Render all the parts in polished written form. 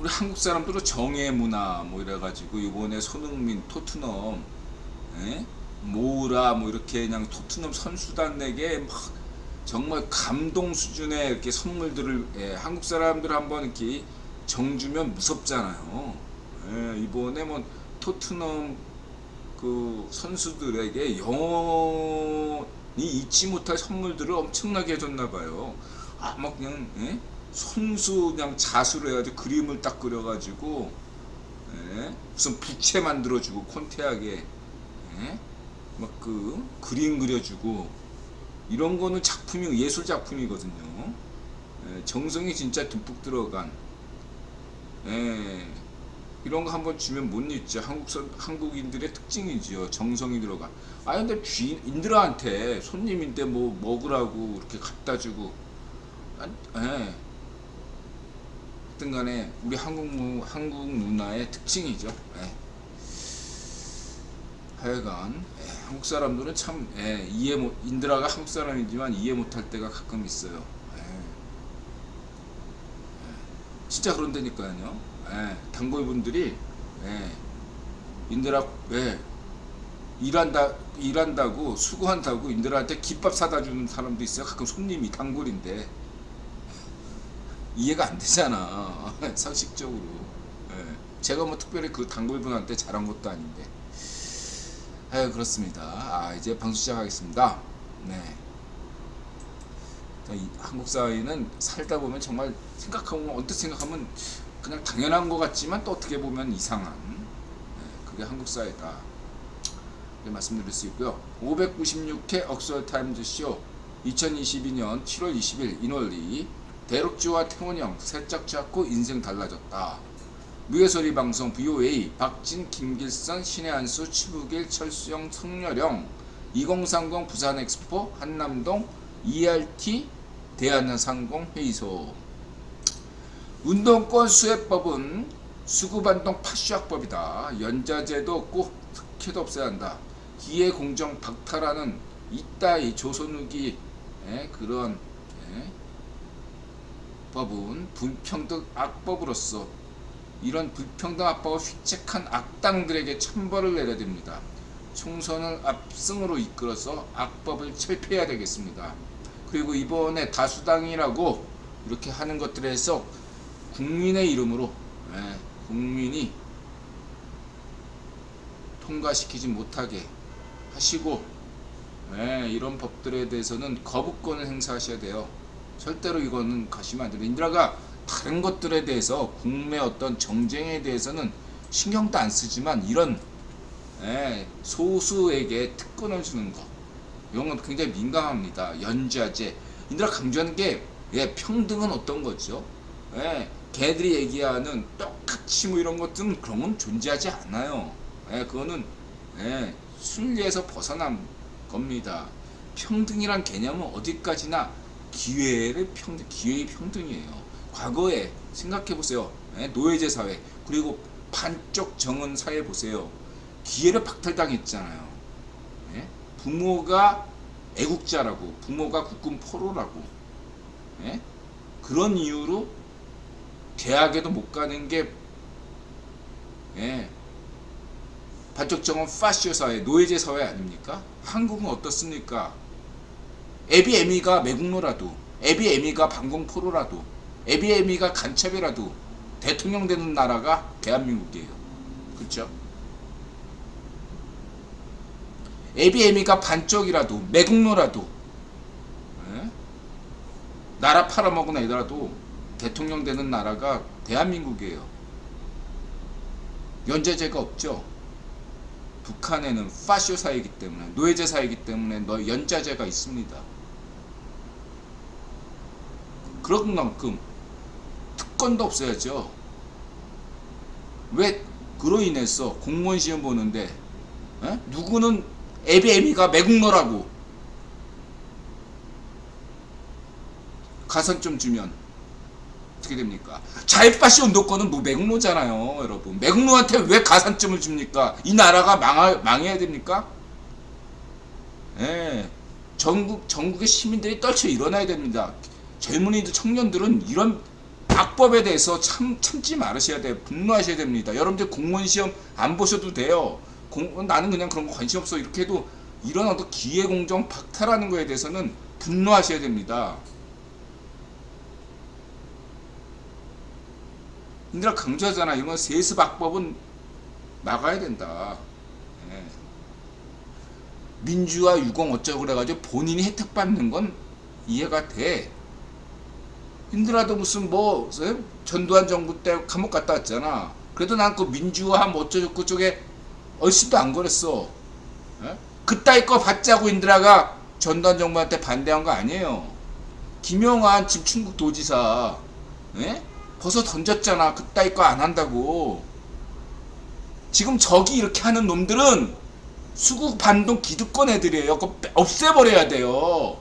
우리 한국 사람들은 정의 문화 뭐 이래가지고 이번에 손흥민 토트넘 모으라 뭐 이렇게 그냥 토트넘 선수단 내게 막 정말 감동 수준의 이렇게 선물들을 한국 사람들 한번 이렇게 정주면 무섭잖아요. 이번에 뭐 토트넘 그 선수들에게 영원히 잊지 못할 선물들을 엄청나게 해줬나봐요. 막 그냥 손수 그냥 자수로 해가지고 그림을 딱 그려가지고 무슨 부채 만들어주고 콘테하게 막 그 그림 그려주고 이런 거는 작품이 예술 작품이거든요. 정성이 진짜 듬뿍 들어간 이런 거 한번 주면 못 잊죠. 한국인들의 특징이지요. 정성이 들어간. 근데 주인들한테 손님인데 뭐 먹으라고 이렇게 갖다 주고 하여튼 간에 우리 한국 문화의 특징이죠. 하여간 한국 사람들은 참 인드라가 한국 사람이지만 이해 못할 때가 가끔 있어요. 진짜 그런다니까요. 단골분들이 인드라 일한다고 수고한다고 인드라한테 김밥 사다 주는 사람도 있어요. 가끔 손님이 단골인데 이해가 안 되잖아. 상식적으로. 제가 뭐 특별히 그 단골분한테 잘한 것도 아닌데. 그렇습니다. 이제 방송 시작하겠습니다. 한국 사회는 살다 보면 정말 언뜻 생각하면 그냥 당연한 것 같지만 또 어떻게 보면 이상한 그게 한국 사회다. 말씀드릴 수 있고요. 596회 억수얼타임즈 쇼 2022년 7월 20일 이널리 대륙주와 태원형 살짝 잡고 인생 달라졌다. 무예소리 방송 VOA 박진 김길선 신의 한수 추부길 철수영 성렬영 2030 부산 엑스포 한남동 ERT 대한상공 회의소. 운동권 수혜법은 수구반동 파쇼학법이다. 연자제도 꼭 특혜도 없애야 한다. 기회공정 박탈하는 이따위 조선 후기 그런 법은 불평등 악법으로서 이런 불평등 악법을 획책한 악당들에게 천벌을 내려야 됩니다. 총선을 압승으로 이끌어서 악법을 철폐해야 되겠습니다. 그리고 이번에 다수당이라고 이렇게 하는 것들에서 국민의 이름으로 국민이 통과시키지 못하게 하시고 이런 법들에 대해서는 거부권을 행사하셔야 돼요. 절대로 이거는 가시면 안 돼요. 인드라가 다른 것들에 대해서 국내 어떤 정쟁에 대해서는 신경도 안 쓰지만 이런 소수에게 특권을 주는 거 이런 건 굉장히 민감합니다. 연좌제. 인드라 강조하는 게 평등은 어떤 거죠? 걔들이 얘기하는 똑같이 뭐 이런 것들은 그런 건 존재하지 않아요. 그거는 순리에서 벗어난 겁니다. 평등이란 개념은 어디까지나 기회의 평등이에요. 과거에 생각해보세요. 노예제 사회 그리고 반쪽 정은 사회 보세요. 기회를 박탈당했잖아요. 부모가 애국자라고 부모가 국군 포로라고 그런 이유로 대학에도 못 가는 게 반쪽 정은 파시오 사회 노예제 사회 아닙니까? 한국은 어떻습니까? 에비에미가 매국노라도 에비에미가 반공포로라도 에비에미가 간첩이라도 대통령 되는 나라가 대한민국이에요. 그렇죠? 에비에미가 반쪽이라도 매국노라도 나라 팔아먹은 애더라도 대통령 되는 나라가 대한민국이에요. 연좌제가 없죠. 북한에는 파쇼 사회이기 때문에 노예제 사회이기 때문에 연좌제가 있습니다. 그런 만큼 특권도 없어야죠. 왜 그로 인해서 공무원 시험 보는데 누구는 에비에미가 매국노라고 가산 좀 주면 어떻게 됩니까? 자유파시 운동권은 뭐 매국노잖아요, 여러분. 매국노한테 왜 가산점을 줍니까? 이 나라가 망해야 됩니까? 전국의 시민들이 떨쳐 일어나야 됩니다. 젊은이들, 청년들은 이런 악법에 대해서 참지 말으셔야 돼요. 분노하셔야 됩니다. 여러분들 공무원 시험 안 보셔도 돼요. 나는 그냥 그런 거 관심 없어 이렇게 해도 이런 어떤 기회공정 박탈하는 거에 대해서는 분노하셔야 됩니다. 인들아 강조하잖아. 이런 건 세습 악법은 막아야 된다. 예. 민주화 유공 어쩌고 그래가지고 본인이 혜택 받는 건 이해가 돼. 힘들어도 무슨 뭐 전두환 정부 때 감옥 갔다 왔잖아. 그래도 난 그 민주화 뭐 어쩌고 저쩌게 얼씬도 안 그랬어. 에? 그따위 거 받자고 인드라가 전두환 정부한테 반대한 거 아니에요. 김영환 지금 충북 도지사 에? 벗어 던졌잖아. 그따위 거 안 한다고. 지금 저기 이렇게 하는 놈들은 수국 반동 기득권 애들이에요. 그거 없애버려야 돼요.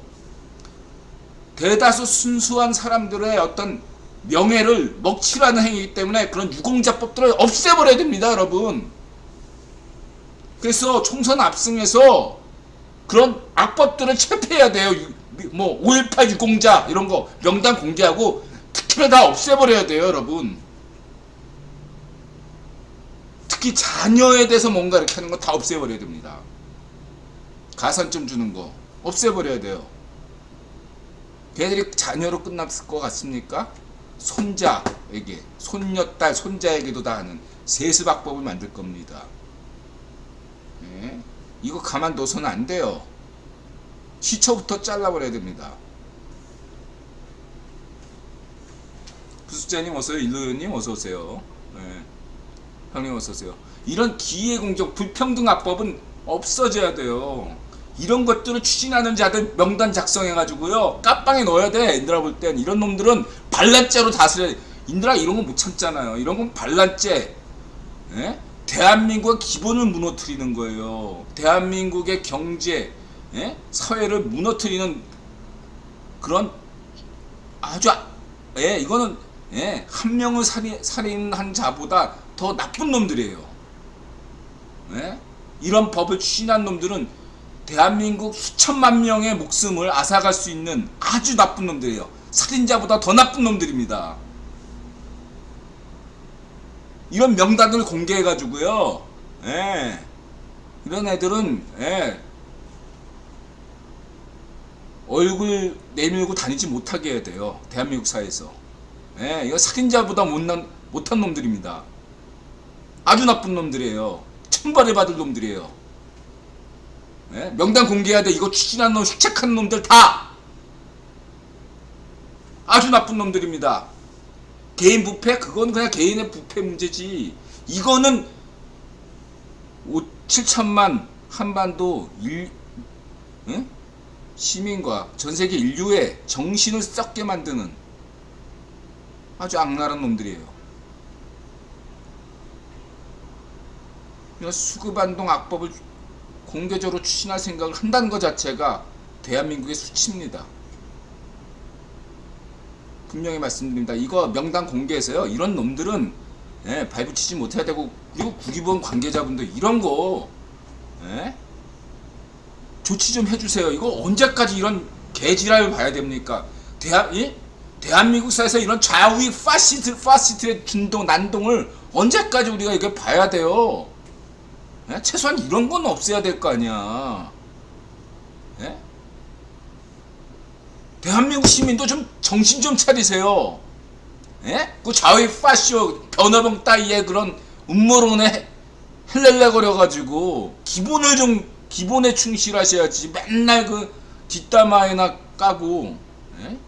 대다수 순수한 사람들의 어떤 명예를 먹칠하는 행위이기 때문에 그런 유공자법들을 없애버려야 됩니다, 여러분. 그래서 총선 압승해서 그런 악법들을 체포해야 돼요. 뭐 5.18 유공자 이런 거 명단 공개하고 특혜를 다 없애버려야 돼요, 여러분. 특히 자녀에 대해서 뭔가 이렇게 하는 거 다 없애버려야 됩니다. 가산점 주는 거 없애버려야 돼요. 걔들이 자녀로 끝났을 것 같습니까? 손자에게, 손녀딸, 손자에게도 다 하는 세습악법을 만들 겁니다. 예? 이거 가만둬서는 안 돼요. 시초부터 잘라버려야 됩니다. 부숙자님 어서오세요. 일루님 어서오세요. 예. 형님 어서오세요. 이런 기회공정 불평등 악법은 없어져야 돼요. 이런 것들을 추진하는 자들 명단 작성해가지고요 깜빵에 넣어야 돼. 인들아 볼 땐 이런 놈들은 반란죄로 다스려. 인들아 이런 거 못 참잖아요. 이런 건 반란죄. 예? 대한민국의 기본을 무너뜨리는 거예요. 대한민국의 경제, 예? 사회를 무너뜨리는 그런 아주 예, 이거는 예, 한 명을 살인한 자보다 더 나쁜 놈들이에요. 예? 이런 법을 추진한 놈들은 대한민국 수천만 명의 목숨을 앗아갈 수 있는 아주 나쁜 놈들이에요. 살인자보다 더 나쁜 놈들입니다. 이런 명단을 공개해가지고요. 예. 이런 애들은 예. 얼굴 내밀고 다니지 못하게 해야 돼요. 대한민국 사회에서. 예. 이거 살인자보다 못한 놈들입니다. 아주 나쁜 놈들이에요. 천벌을 받을 놈들이에요. 예? 명단 공개해야 돼. 이거 추진한 놈, 획책한 놈들 다 아주 나쁜 놈들입니다. 개인 부패? 그건 그냥 개인의 부패 문제지. 이거는 7천만 한반도 예? 시민과 전세계 인류의 정신을 썩게 만드는 아주 악랄한 놈들이에요. 수급반동 악법을 공개적으로 추진할 생각을 한다는 것 자체가 대한민국의 수치입니다. 분명히 말씀드립니다. 이거 명단 공개해서요. 이런 놈들은 예, 발붙이지 못해야 되고 그리고 국기본 관계자분들 이런 거 예? 조치 좀 해주세요. 이거 언제까지 이런 개지랄을 봐야 됩니까? 대한민국 사회에서 이런 좌우익 파시스트의 준동 난동을 언제까지 우리가 이게 봐야 돼요? 예? 최소한 이런 건 없애야 될 거 아니야. 예? 대한민국 시민도 좀 정신 좀 차리세요. 예? 그 좌우의 파쇼 변화병 따위의 그런 음모론에 헬렐레거려가지고 기본에 충실하셔야지. 맨날 그 뒷담화에나 까고. 예?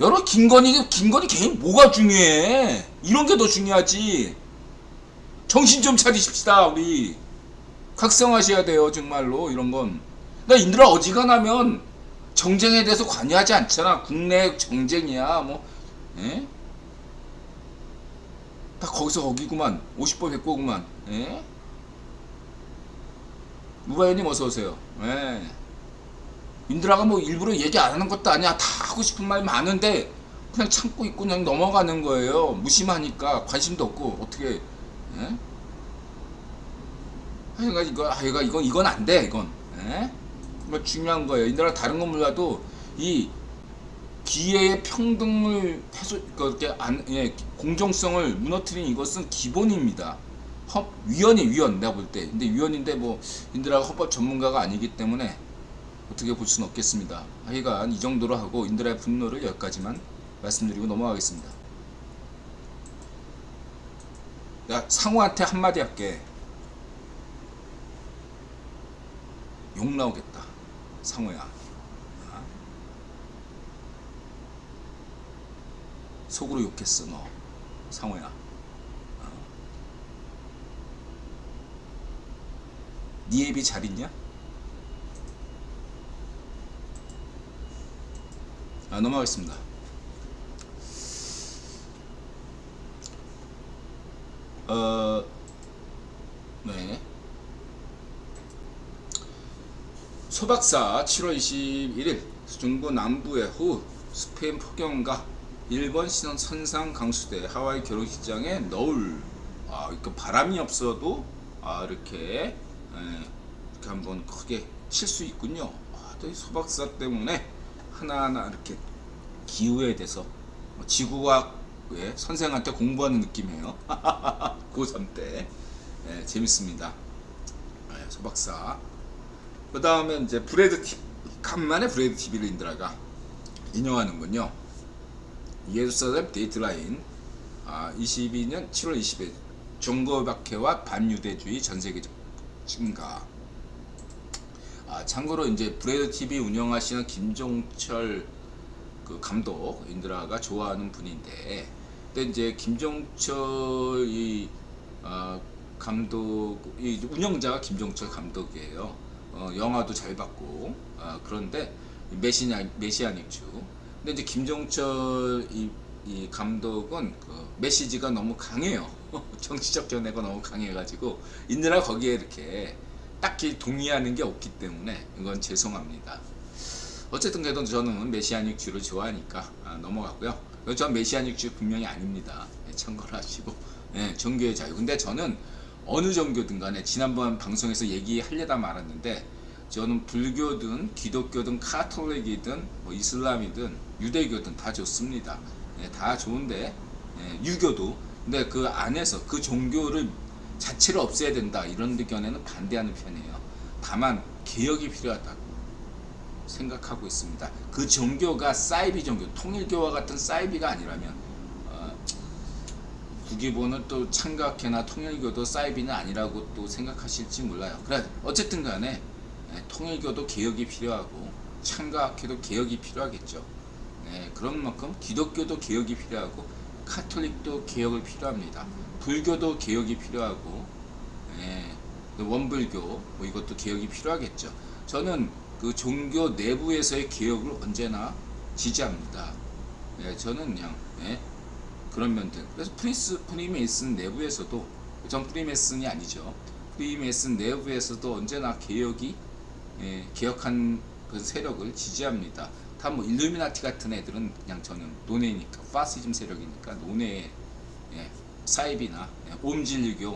여러 김건희 개인 뭐가 중요해? 이런 게 더 중요하지. 정신 좀 차리십시다. 우리 각성하셔야 돼요. 정말로 이런 건. 나 인들아 어지간하면 정쟁에 대해서 관여하지 않잖아. 국내 정쟁이야 뭐. 예? 다 거기서 거기구만. 50보 100보구만. 예? 무바연님 어서오세요. 예. 인드라가 뭐 일부러 얘기 안 하는 것도 아니야. 다 하고 싶은 말 많은데 그냥 참고 있고 그냥 넘어가는 거예요. 무심하니까 관심도 없고 어떻게. 예? 이건 안 돼. 이건. 예? 정말 중요한 거예요. 인드라 다른 건 몰라도 이 기회의 평등을 그렇게 공정성을 무너뜨린 이것은 기본입니다. 위헌이 내가 볼 때. 근데 위헌인데 뭐 인드라가 헌법 전문가가 아니기 때문에 어떻게 볼 수는 없겠습니다. 하여간 이 정도로 하고 인드라의 분노를 여기까지만 말씀드리고 넘어가겠습니다. 내가 상우한테 한마디 할게. 욕 나오겠다. 상우야. 속으로 욕했어 너. 상우야. 네 애비 잘 있냐? 넘어가겠습니다. 네. 소박사 7월 21일 중부 남부의 후 스페인 폭염과 일본 신혼 선상 강수대 하와이 결혼식장에 너울. 그 바람이 없어도 이렇게 한번 크게 칠 수 있군요. 또 이 소박사 때문에 하나하나 이렇게 기후에 대해서 지구과학의 선생한테 공부하는 느낌이에요. 고3 때. 재밌습니다. 소박사. 그 다음에 이제 간만에 브레드 TV를 인드라가 인용하는군요. 예루살렘 데이트라인 22년 7월 20일 종교박해와 반유대주의 전세계적 증가. 참고로 이제 브레드 TV 운영하시는 김종철 그 감독 인드라가 좋아하는 분인데, 근데 이제 김종철 감독 운영자가 김종철 감독이에요. 영화도 잘 봤고 그런데 메시아닉주. 근데 이제 김종철 이 감독은 그 메시지가 너무 강해요. 정치적 견해가 너무 강해가지고 인드라 거기에 이렇게 딱히 동의하는 게 없기 때문에 이건 죄송합니다. 어쨌든 그래도 저는 메시아닉주를 좋아하니까 넘어갔고요. 전 메시아닉주 분명히 아닙니다. 참고를 하시고. 종교의 자유. 근데 저는 어느 종교든 간에 지난번 방송에서 얘기하려다 말았는데, 저는 불교든 기독교든 카톨릭이든 뭐 이슬람이든 유대교든 다 좋습니다. 다 좋은데 유교도. 근데 그 안에서 그 종교를 자체를 없애야 된다 이런 의견에는 반대하는 편이에요. 다만 개혁이 필요하다고 생각하고 있습니다. 그 종교가 사이비 종교, 통일교와 같은 사이비가 아니라면 국기보는 또 창각회나 통일교도 사이비는 아니라고 또 생각하실지 몰라요. 그래 어쨌든 간에 통일교도 개혁이 필요하고 창각회도 개혁이 필요하겠죠. 그런 만큼 기독교도 개혁이 필요하고 카톨릭도 개혁이 필요합니다. 불교도 개혁이 필요하고 원불교 뭐 이것도 개혁이 필요하겠죠. 저는 그 종교 내부에서의 개혁을 언제나 지지합니다. 저는 그냥 그런 면들. 그래서 프리메이슨 내부에서도, 전 프리메이슨이 아니죠. 프리메이슨 내부에서도 언제나 개혁한 그 세력을 지지합니다. 다 뭐 일루미나티 같은 애들은 그냥 저는 논외니까, 파시즘 세력이니까 논외, 사이비나 옴진리교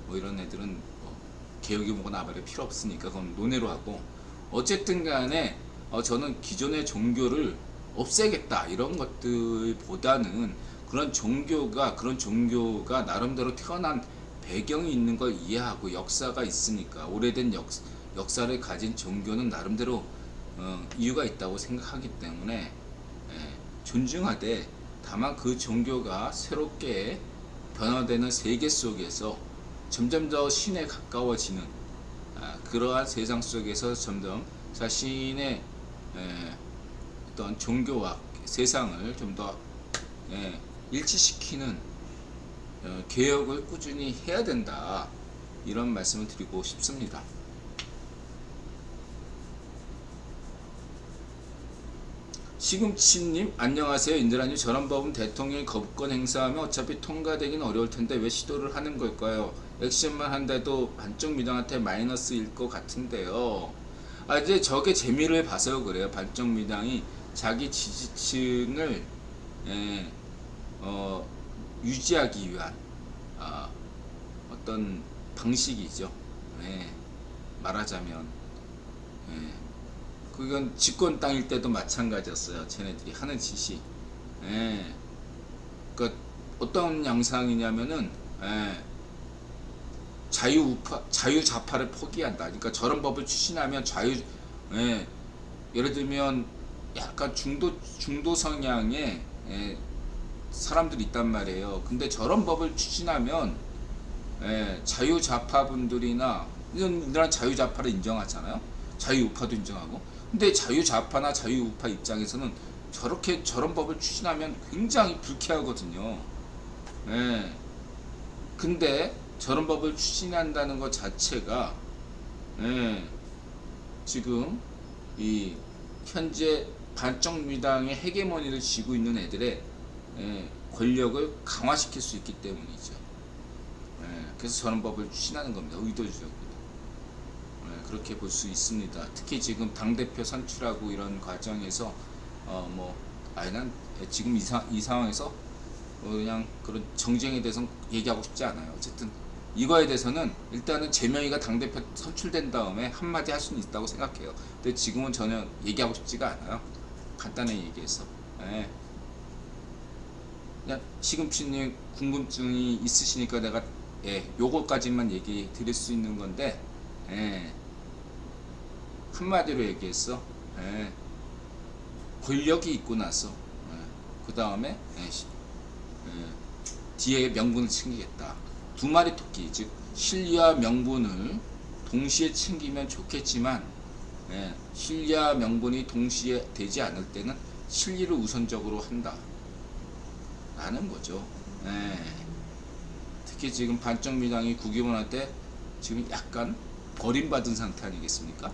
뭐 이런 애들은 뭐 개혁이 뭐가 나발에 필요 없으니까 그건 논외로 하고, 어쨌든 간에 저는 기존의 종교를 없애겠다 이런 것들보다는 그런 종교가 나름대로 태어난 배경이 있는 걸 이해하고 역사가 있으니까, 오래된 역사를 가진 종교는 나름대로 이유가 있다고 생각하기 때문에 존중하되, 다만 그 종교가 새롭게 변화되는 세계 속에서 점점 더 신에 가까워지는 그러한 세상 속에서 점점 자신의 어떤 종교와 세상을 좀 더 일치시키는 개혁을 꾸준히 해야 된다, 이런 말씀을 드리고 싶습니다. 시금치님 안녕하세요. 인드라님, 저런 법은 대통령이 거부권 행사하면 어차피 통과되긴 어려울 텐데 왜 시도를 하는 걸까요? 액션만 한데도 반쪽 미당한테 마이너스일 것 같은데요. 이제 저게 재미를 봐서 그래요. 반쪽 미당이 자기 지지층을 유지하기 위한 어떤 방식이죠. 말하자면 그건 집권 땅일 때도 마찬가지였어요. 쟤네들이 하는 짓이. 예. 그러니까 어떤 양상이냐면은 예. 자유좌파를 포기한다. 그러니까 저런 법을 추진하면 예. 예를 들면 약간 중도 성향의 예. 사람들이 있단 말이에요. 근데 저런 법을 추진하면 예. 자유좌파분들이나 이런 자유좌파를 인정하잖아요. 자유우파도 인정하고. 근데 자유좌파나 자유우파 입장에서는 저런 법을 추진하면 굉장히 불쾌하거든요. 예. 근데 저런 법을 추진한다는 것 자체가 예. 지금 이 현재 반정미당의 헤게모니를 쥐고 있는 애들의 예. 권력을 강화시킬 수 있기 때문이죠. 예. 그래서 저런 법을 추진하는 겁니다. 의도적으로. 그렇게 볼 수 있습니다. 특히 지금 당대표 선출하고 이런 과정에서 난 지금 이 상황에서 그냥 그런 정쟁에 대해서는 얘기하고 싶지 않아요. 어쨌든 이거에 대해서는 일단은 제명이가 당대표 선출된 다음에 한마디 할 수는 있다고 생각해요. 근데 지금은 전혀 얘기하고 싶지가 않아요. 간단히 얘기해서. 예. 그냥 시금치님 궁금증이 있으시니까 내가 요거까지만 얘기 드릴 수 있는 건데 한마디로 얘기했어. 권력이 있고 나서 그 다음에 뒤에 명분을 챙기겠다. 두 마리 토끼, 즉 실리와 명분을 동시에 챙기면 좋겠지만 실리와 명분이 동시에 되지 않을 때는 실리를 우선적으로 한다 라는 거죠. 특히 지금 반정미당이 국회의원한테 지금 약간 버림받은 상태 아니겠습니까?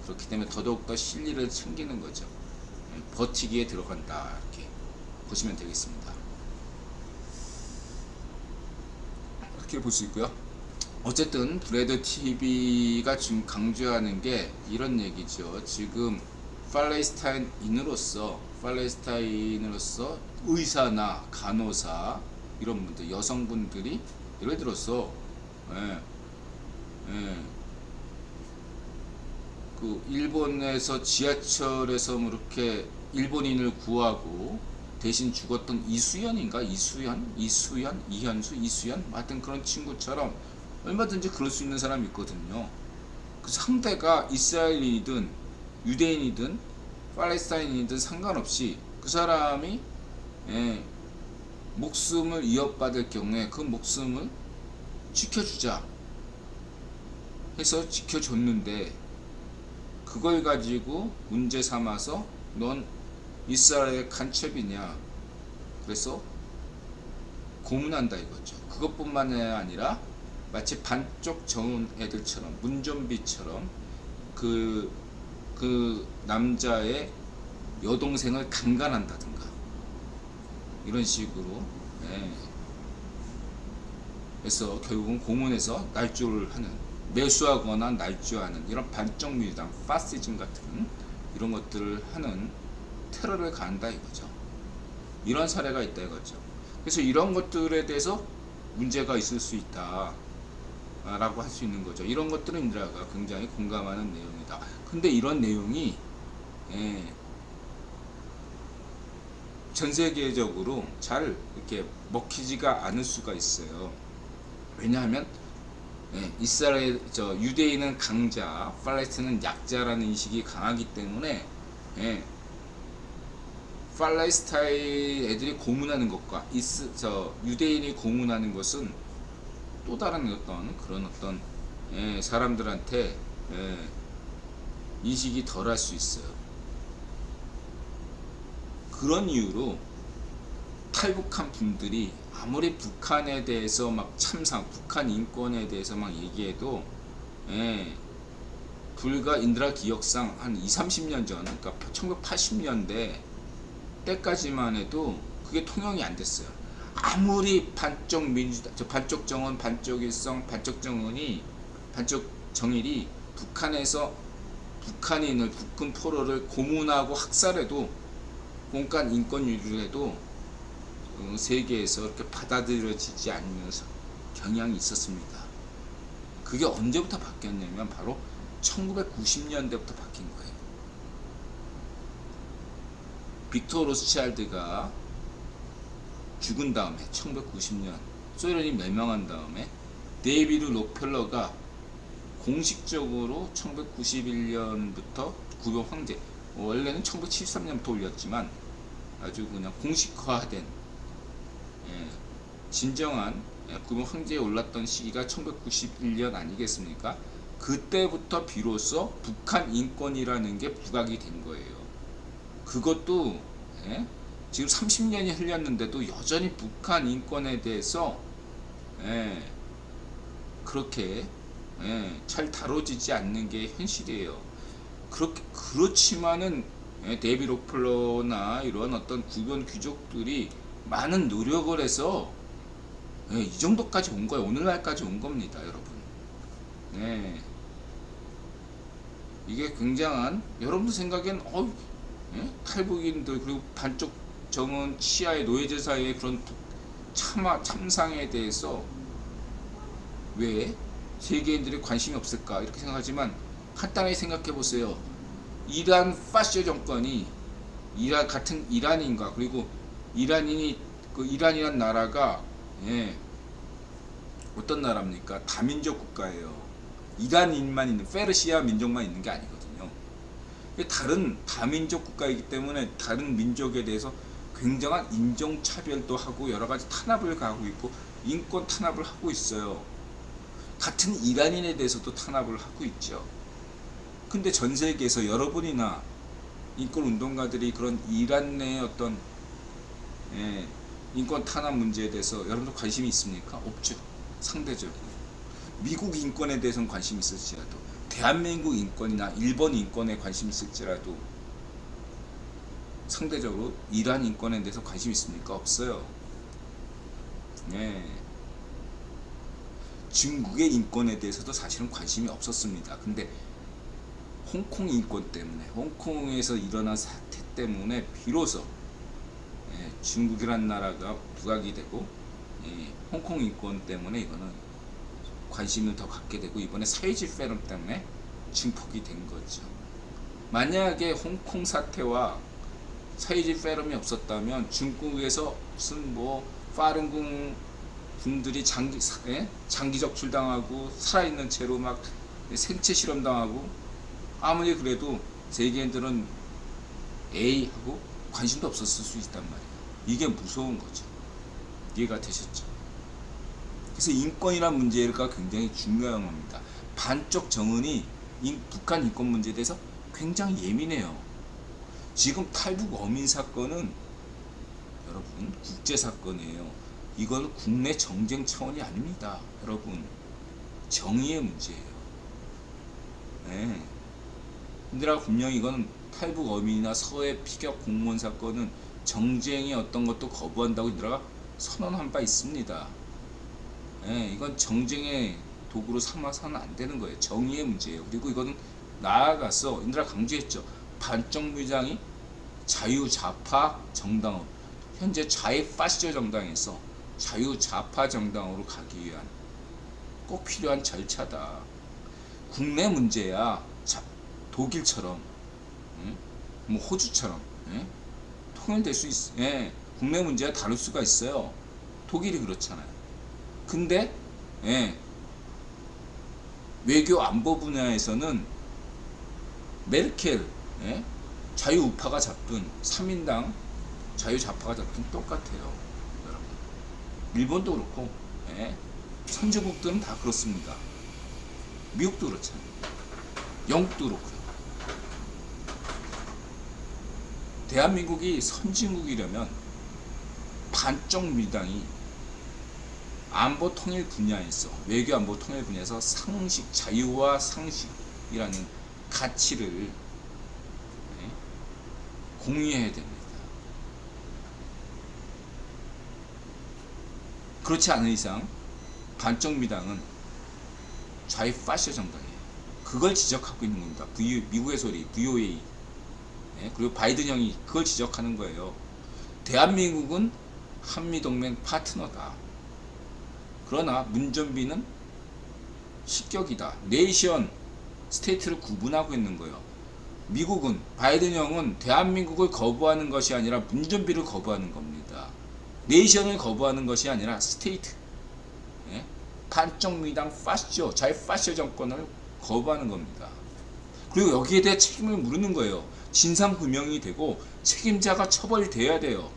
그렇기 때문에 더더욱더 실리를 챙기는 거죠. 버티기에 들어간다 이렇게 보시면 되겠습니다. 이렇게 볼 수 있고요. 어쨌든 브레드 TV가 지금 강조하는 게 이런 얘기죠. 지금 팔레스타인으로서 의사나 간호사 이런 분들, 여성분들이 예를 들어서 그 일본에서 지하철에서 뭐 이렇게 일본인을 구하고 대신 죽었던 이수연, 하여튼 그런 친구처럼 얼마든지 그럴 수 있는 사람이 있거든요. 그 상대가 이스라엘이든 유대인이든 팔레스타인이든 상관없이 그 사람이 목숨을 위협받을 경우에 그 목숨을 지켜주자 해서 지켜줬는데 그걸 가지고 문제 삼아서 넌 이스라엘의 간첩이냐 그래서 고문한다 이거죠. 그것뿐만 아니라 마치 반쪽 정은 애들처럼 문좀비처럼 그 남자의 여동생을 강간한다든가 이런 식으로 그래서 결국은 고문해서 날조를 하는, 매수하거나 날조하는 이런 반정미당 파시즘 같은 이런 것들을 하는 테러를 가한다 이거죠. 이런 사례가 있다 이거죠. 그래서 이런 것들에 대해서 문제가 있을 수 있다 라고 할 수 있는 거죠. 이런 것들은 인드라가 굉장히 공감하는 내용이다. 근데 이런 내용이 전 세계적으로 잘 이렇게 먹히지가 않을 수가 있어요. 왜냐하면 이스라엘 유대인은 강자, 팔레스타인은 약자라는 인식이 강하기 때문에 팔레스타인 애들이 고문하는 것과 유대인이 고문하는 것은 또 다른 그런 사람들한테 인식이 덜할 수 있어요. 그런 이유로 탈북한 분들이 아무리 북한에 대해서 막 북한 인권에 대해서 막 얘기해도 불과 인드라 기억상 한 20-30년 전, 그러니까 1980년대 때까지만 해도 그게 통용이 안 됐어요. 아무리 반쪽 정은, 반쪽 일성, 반쪽 정일이 북한에서 북한인을, 북한 포로를 고문하고 학살해도, 공간 인권 유지해도 세계에서 이렇게 받아들여지지 않으면서 경향이 있었습니다. 그게 언제부터 바뀌었냐면 바로 1990년대부터 바뀐 거예요. 빅터 로스차일드가 죽은 다음에 1990년 소련이 멸망한 다음에 데이비드 록펠러가 공식적으로 1991년부터 구병 황제, 원래는 1973년부터 올렸지만 아주 그냥 공식화된 진정한 구병 황제에 올랐던 시기가 1991년 아니겠습니까? 그때부터 비로소 북한 인권이라는 게 부각이 된 거예요. 그것도 지금 30년이 흘렸는데도 여전히 북한 인권에 대해서 그렇게 잘 다뤄지지 않는 게 현실이에요. 그렇지만은 데이비 록펠러나 이런 어떤 구변 귀족들이 많은 노력을 해서 이 정도까지 온 거예요. 오늘날까지 온 겁니다, 여러분. 이게 굉장한, 여러분들 생각엔 탈북인들 그리고 반쪽 정은 치하의 노예제 사이의 그런 참상에 대해서 왜 세계인들이 관심이 없을까 이렇게 생각하지만 간단하게 생각해 보세요. 이란 파시오 정권이 같은 이란인과 그리고 이란인이 이란이란 나라가 어떤 나라입니까? 다민족 국가예요. 이란인만 있는, 페르시아 민족만 있는 게 아니거든요. 다른 다민족 국가이기 때문에 다른 민족에 대해서 굉장한 인종차별도 하고 여러가지 탄압을 가하고 있고 인권 탄압을 하고 있어요. 같은 이란인에 대해서도 탄압을 하고 있죠. 근데 전 세계에서 여러분이나 인권운동가들이 그런 이란 내의 어떤 인권 탄압 문제에 대해서 여러분들 관심이 있습니까? 없죠. 상대적으로. 미국 인권에 대해서는 관심이 있을지라도, 대한민국 인권이나 일본 인권에 관심이 있을지라도 상대적으로 이란 인권에 대해서 관심이 있습니까? 없어요. 중국의 인권에 대해서도 사실은 관심이 없었습니다. 근데 홍콩 인권 때문에, 홍콩에서 일어난 사태 때문에 비로소 중국이란 나라가 부각이 되고 홍콩 인권 때문에 이거는 관심을 더 갖게 되고 이번에 사이지 페럼 때문에 증폭이 된 거죠. 만약에 홍콩 사태와 사이지 페럼이 없었다면 중국에서 무슨 파룬궁 분들이 장기 적출당하고 살아있는 채로 막 생체 실험당하고 아무리 그래도 세계인들은 에이 하고 관심도 없었을 수 있단 말이에요. 이게 무서운 거죠. 이해가 되셨죠? 그래서 인권이란 문제가 굉장히 중요한 겁니다. 반쪽 정은이 북한 인권 문제에 대해서 굉장히 예민해요. 지금 탈북 어민 사건은 여러분 국제 사건이에요. 이건 국내 정쟁 차원이 아닙니다. 여러분 정의의 문제예요. 인들아 분명히 이건 탈북 어민이나 서해 피격 공무원 사건은 정쟁의 어떤 것도 거부한다고 인들아가 선언한 바 있습니다. 이건 정쟁의 도구로 삼아서는 안 되는 거예요. 정의의 문제예요. 그리고 이거는 나아가서 인들아 강조했죠. 반정무장이 자유좌파 정당으로, 현재 좌익파시저 정당에서 자유좌파 정당으로 가기 위한 꼭 필요한 절차다. 국내 문제야 독일처럼 호주처럼 통일될 수 있어. 국내 문제야 다룰 수가 있어요. 독일이 그렇잖아요. 근데 외교 안보 분야에서는 메르켈 자유우파가 잡든 3인당 자유좌파가 잡든 똑같아요. 여러분 일본도 그렇고 선진국들은 다 그렇습니다. 미국도 그렇잖아요. 영국도 그렇고요. 대한민국이 선진국이려면 반쪽 밀당이 안보 통일 분야에서, 외교 안보 통일 분야에서 상식, 자유와 상식이라는 가치를 공유해야 됩니다. 그렇지 않은 이상 반쪽 밀당은 좌익파시오 정당이에요. 그걸 지적하고 있는 겁니다. 미국의 소리, VOA. 그리고 바이든 형이 그걸 지적하는 거예요. 대한민국은 한미동맹 파트너다. 그러나 문전비는 식격이다. 네이션, 스테이트를 구분하고 있는 거예요. 미국은 바이든 형은 대한민국을 거부하는 것이 아니라 문전비를 거부하는 겁니다. 네이션을 거부하는 것이 아니라 스테이트, 예? 반쪽미당 파시오 자유파시오 정권을 거부하는 겁니다. 그리고 여기에 대해 책임을 물는 거예요. 진상규명이 되고 책임자가 처벌돼야 돼요.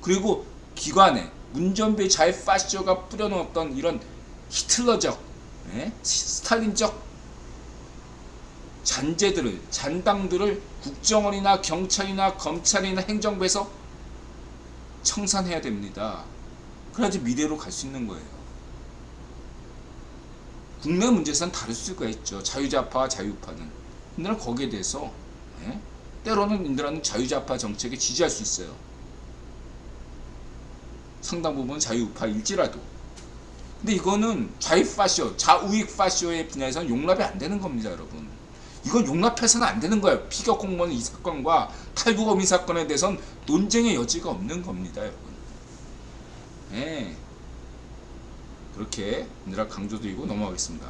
그리고 기관에 문전비 자유파시오가 뿌려놓았던 이런 히틀러적, 예? 스탈린적 잔당들을 국정원이나 경찰이나 검찰이나 행정부에서 청산해야 됩니다. 그래야지 미래로 갈 수 있는 거예요. 국내 문제에서는 다를 수가 있죠. 자유좌파와 자유우파는. 인들은 거기에 대해서, 예? 때로는 인들은 자유좌파 정책에 지지할 수 있어요. 상당 부분 자유우파일지라도. 근데 이거는 좌익파시오, 좌우익 파시오의 분야에서는 용납이 안 되는 겁니다, 여러분. 이건 용납해서는 안 되는 거예요. 피격 공무원 이 사건과 탈북어민 사건에 대해서는 논쟁의 여지가 없는 겁니다, 여러분. 예. 그렇게 인들아 강조드리고 넘어가겠습니다.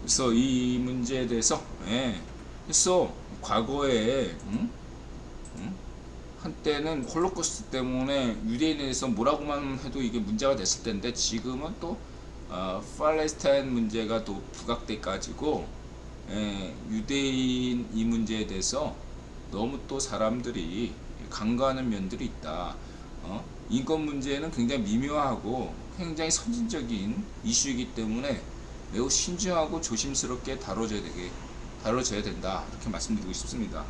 그래서 이 문제에 대해서, 예. 그래서 과거에 한때는 홀로코스트 때문에 유대인에 대해서 뭐라고만 해도 이게 문제가 됐을 텐데 지금은 또 팔레스타인 문제가 또 부각돼 가지고, 예, 유대인 이 문제에 대해서 너무 또 사람들이 간과하는 면들이 있다. 인권 문제는 굉장히 미묘하고 굉장히 선진적인 이슈이기 때문에 매우 신중하고 조심스럽게 다뤄져야 된다. 이렇게 말씀드리고 싶습니다.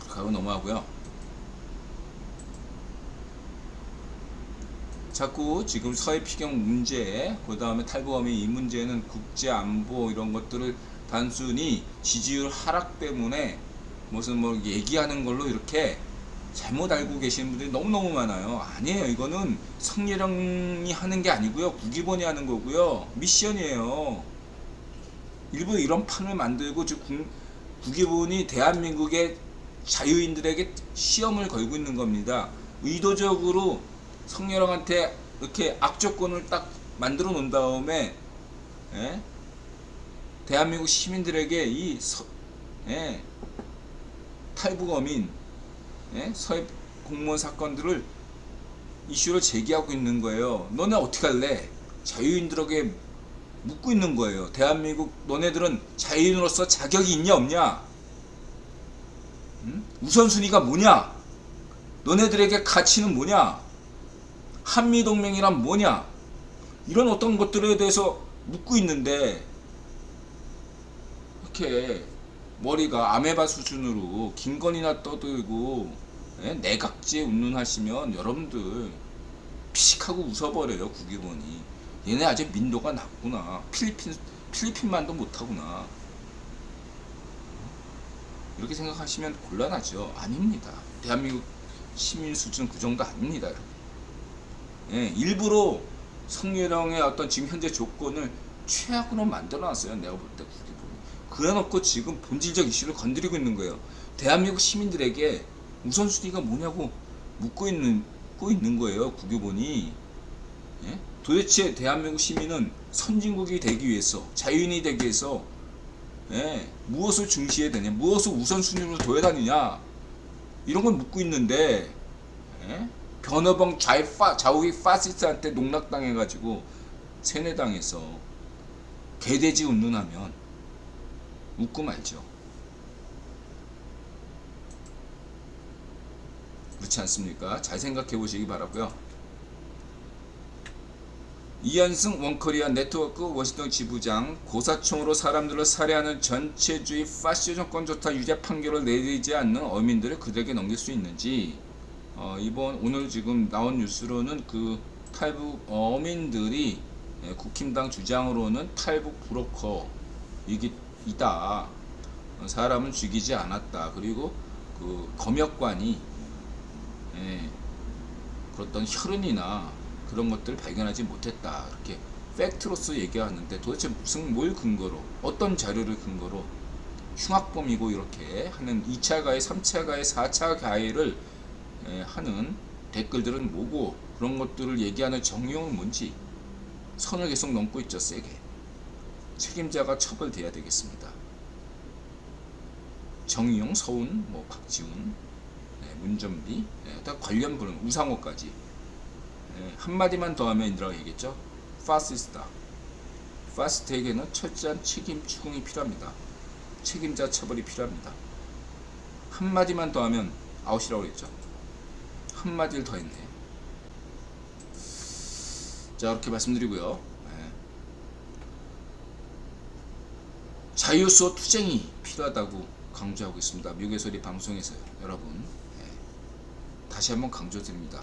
가고 넘어가고요. 자꾸 지금 서해 피격 문제, 그 다음에 탈북어민 이 문제는 국제 안보 이런 것들을 단순히 지지율 하락 때문에 무슨 뭐 얘기하는 걸로 이렇게 잘못 알고 계시는 분들이 너무너무 많아요. 아니에요. 이거는 성렬형이 하는 게 아니고요. 국기본이 하는 거고요. 미션이에요. 일부 이런 판을 만들고 지금 국기본이 대한민국의 자유인들에게 시험을 걸고 있는 겁니다. 의도적으로 성렬형한테 이렇게 악조건을 딱 만들어 놓은 다음에, 예? 대한민국 시민들에게 이 예? 탈북어민, 예? 서해 공무원 사건들을 이슈를 제기하고 있는 거예요. 너네 어떻게 할래? 자유인들에게 묻고 있는 거예요. 대한민국 너네들은 자유인으로서 자격이 있냐 없냐? 우선순위가 뭐냐? 너네들에게 가치는 뭐냐? 한미동맹이란 뭐냐? 이런 어떤 것들에 대해서 묻고 있는데 이렇게 머리가 아메바 수준으로 김건희나 떠들고, 예? 내각제 운운하시면 여러분들 피식하고 웃어버려요. 국기본이. 얘네 아직 민도가 낮구나. 필리핀만도 못하구나. 이렇게 생각하시면 곤란하죠. 아닙니다. 대한민국 시민 수준 그 정도 아닙니다, 여러분. 예, 일부러 성렬형의 어떤 지금 현재 조건을 최악으로 만들어놨어요. 내가 볼 때 국기본이. 그래놓고 지금 본질적 이슈를 건드리고 있는 거예요. 대한민국 시민들에게 우선순위가 뭐냐고 묻고 있는 거예요. 국기본이. 예? 도대체 대한민국 시민은 선진국이 되기 위해서, 자유인이 되기 위해서, 예, 무엇을 중시해야 되냐, 무엇을 우선순위로 둬야 되느냐, 이런 걸 묻고 있는데, 예? 변호방 좌우익 파시스트한테 농락당해가지고 세뇌당해서 개돼지 운운하면 웃고 말죠. 그렇지 않습니까? 잘 생각해 보시기 바라고요. 이현승 원코리아 네트워크 워싱턴 지부장, 고사총으로 사람들을 살해하는 전체주의 파시오 정권 좋다 유죄 판결을 내리지 않는 어민들을 그들에게 넘길 수 있는지, 오늘 지금 나온 뉴스로는 그 탈북 어민들이, 예, 국힘당 주장으로는 탈북 브로커이다. 사람은 죽이지 않았다. 그리고 그 검역관이, 예, 그랬던 혈흔이나 그런 것들을 발견하지 못했다. 이렇게 팩트로서 얘기하는데 도대체 뭘 근거로, 어떤 자료를 근거로 흉악범이고 이렇게 하는 2차 가해, 3차 가해, 4차 가해를 하는 댓글들은 뭐고 그런 것들을 얘기하는 정의용은 뭔지 선을 계속 넘고 있죠. 세게. 책임자가 처벌돼야 되겠습니다. 정의용, 서훈, 뭐 박지훈, 문전비, 다 관련 부른 우상호까지. 한마디만 더 하면 인드라가 얘기했죠. 파시스타. 파시스트에게는 철저한 책임 추궁이 필요합니다. 책임자 처벌이 필요합니다. 한마디만 더 하면 아웃이라고 그랬죠. 한마디를 더 했네. 자, 이렇게 말씀드리고요. 자유수호 투쟁이 필요하다고 강조하고 있습니다. 미국에서 우리 방송에서요. 여러분, 다시 한번 강조드립니다.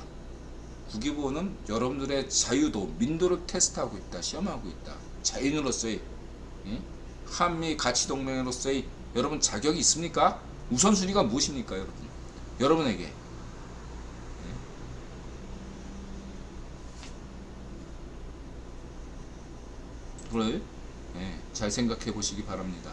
국기부호는 여러분들의 자유도, 민도를 테스트하고 있다, 시험하고 있다. 자인으로서의, 한미 가치동맹으로서의 여러분 자격이 있습니까? 우선순위가 무엇입니까, 여러분? 여러분에게. 그걸 잘 생각해 보시기 바랍니다.